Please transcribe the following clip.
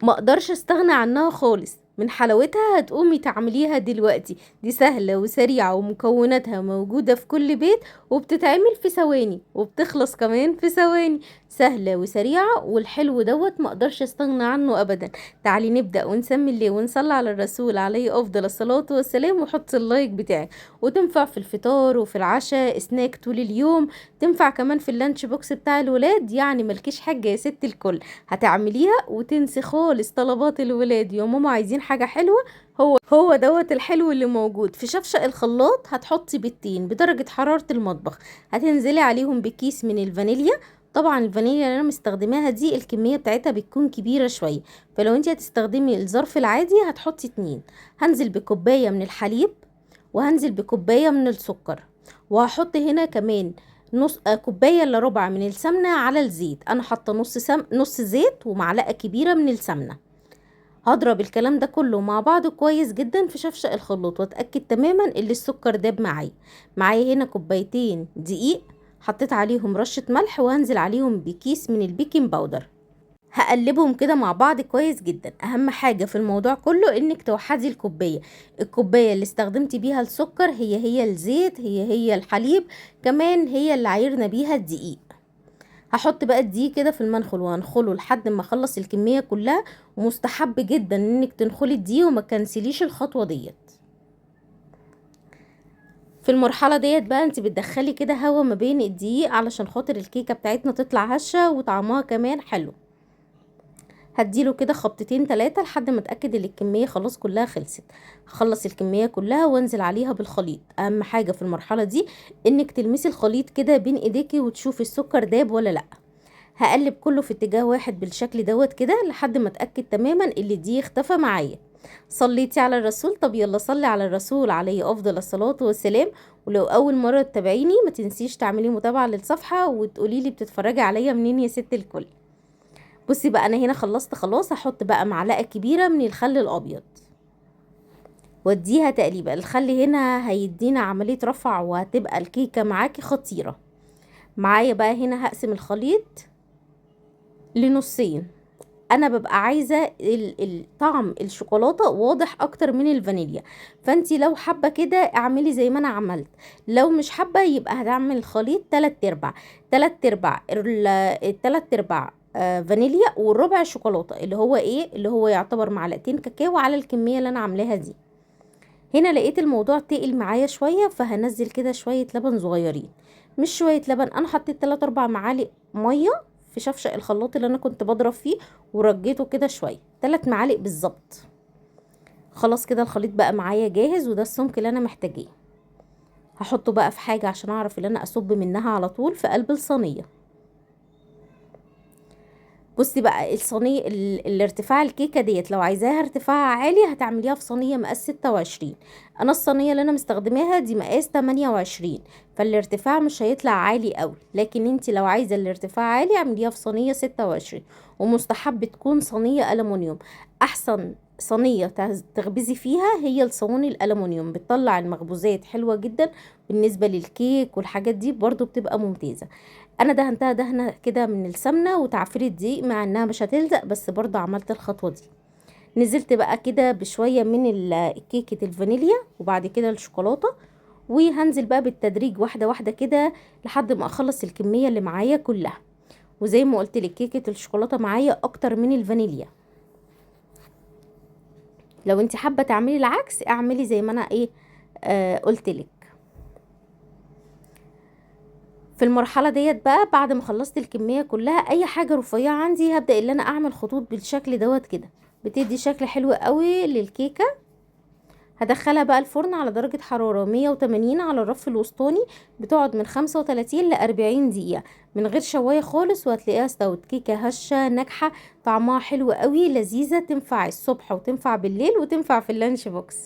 ما اقدرش استغنى عنها خالص. من حلاوتها هتقومي تعمليها دلوقتي. دي سهلة وسريعة ومكوناتها موجودة في كل بيت، وبتتعمل في ثواني وبتخلص كمان في ثواني. سهلة وسريعة، والحلو دوت ما اقدرش استغنى عنه ابدا. تعالي نبدأ ونسمي الله ونصلي على الرسول عليه افضل الصلاة والسلام، وحط اللايك بتاعك. وتنفع في الفطار وفي العشاء سناك طول اليوم. تنفع كمان في اللانش بوكس بتاع الولاد، يعني ملكيش حاجة يا ست الكل. هتعمليها وتنسي خالص طلبات الولاد يا ماما عايزين حاجة حلوة. هو دوت الحلو اللي موجود في شفشق الخلاط. هتحطي بيضتين بدرجة حرارة المطبخ، هتنزلي عليهم بكيس من الفانيليا. طبعا الفانيليا اللي انا مستخدماها دي الكمية بتاعتها بتكون كبيرة شوية، فلو انت هتستخدمي الظرف العادي هتحطي 2. هنزل بكوباية من الحليب، وهنزل بكوباية من السكر، وهحط هنا كمان نص كوبايه الا ربع من السمنه على الزيت. انا حاطه نص زيت ومعلقه كبيره من السمنه. هضرب الكلام ده كله مع بعض كويس جدا في شفشق الخلاط، واتاكد تماما ان السكر داب معايا هنا كوبايتين دقيق، حطيت عليهم رشه ملح، وهنزل عليهم بكيس من البيكنج باودر. هقلبهم كده مع بعض كويس جدا. اهم حاجة في الموضوع كله انك توحدي الكوباية اللي استخدمتي بيها السكر هي الزيت، هي الحليب، كمان هي اللي عايرنا بيها الدقيق. هحط بقى الدقيق كده في المنخل وهنخله لحد ما اخلص الكمية كلها. ومستحب جدا انك تنخلي الدقيق وما تكنسليش الخطوة ديت. في المرحلة ديت بقى انت بتدخلي كده هوا ما بين الدقيق علشان خاطر الكيكة بتاعتنا تطلع هشة وطعمها كمان حلو. هديله كده خبطتين 3 لحد ما اتاكد ان الكميه خلاص كلها خلصت. هخلص الكميه كلها وانزل عليها بالخليط. اهم حاجه في المرحله دي انك تلمسي الخليط كده بين ايديكي وتشوفي السكر داب ولا لا. هقلب كله في اتجاه واحد بالشكل دوت كده لحد ما اتاكد تماما ان دي اختفى معايا. صليتي على الرسول؟ طب يلا صلي على الرسول عليه افضل الصلاه والسلام. ولو اول مره تتابعيني ما تنسيش تعملي متابعه للصفحه وتقولي لي بتتفرجي عليا منين يا ست الكل. بصي بقى انا هنا خلصت خلاص. هحط بقى معلقه كبيره من الخل الابيض واديها تقليبه. الخل هنا هيدينا عمليه رفع وهتبقى الكيكه معاكي خطيره. معايا بقى هنا هقسم الخليط لنصين. انا ببقى عايزه طعم الشوكولاته واضح اكتر من الفانيليا، فانتي لو حابه كده اعملي زي ما انا عملت. لو مش حابه يبقى هتعمل الخليط 3/4. 3/4 3/4 فانيليا، والربع شوكولاته اللي هو يعتبر معلقتين كاكاو على الكميه اللي انا عاملاها دي. هنا لقيت الموضوع تقل معايا شويه، فهنزل كده شويه لبن صغيرين. مش شويه لبن، انا حطيت 3 4 معالق ميه في شفشق الخلاط اللي انا كنت بضرب فيه، ورجيته كده شويه 3 معالق بالظبط. خلاص كده الخليط بقى معايا جاهز، وده السمك اللي انا محتاجاه. هحطه بقى في حاجه عشان اعرف ان انا اصب منها على طول في قلب الصينيه. بصي بقى الصينيه الارتفاع الكيكه ديت لو عايزاها ارتفاع عالي هتعمليها في صينيه مقاس 26. انا الصينيه اللي انا مستخدماها دي مقاس 28، فالارتفاع مش هيطلع عالي قوي. لكن انت لو عايزه الارتفاع عالي اعمليها في صينيه 26. ومستحب تكون صينيه الومنيوم. احسن صينيه تخبزي فيها هي الصواني الالومنيوم، بتطلع المخبوزات حلوه جدا. بالنسبه للكيك والحاجات دي برضو بتبقى ممتازه. انا دهنتها دهنه كده من السمنه وتعفير الدقيق، مع انها مش هتلزق بس برضه عملت الخطوه دي. نزلت بقى كده بشويه من كيكه الفانيليا وبعد كده الشوكولاته، وهنزل بقى بالتدريج واحده واحده كده لحد ما اخلص الكميه اللي معايا كلها. وزي ما قلت لك كيكه الشوكولاته معايا اكتر من الفانيليا. لو انت حابه تعملي العكس اعملي زي ما انا قلت لك. في المرحلة ديت بقى بعد ما خلصت الكمية كلها، اي حاجة رفيعة عندي هبدأ ان انا اعمل خطوط بالشكل دوت كده، بتدي شكل حلو قوي للكيكة. هدخلها بقى الفرن على درجة حرارة 180 على الرف الوسطاني، بتقعد من 35 ل40 دقيقة من غير شواية خالص، وهتلاقيها استوت. كيكة هشة ناجحة طعمها حلو قوي لذيذة، تنفع الصبح وتنفع بالليل وتنفع في اللانش بوكس.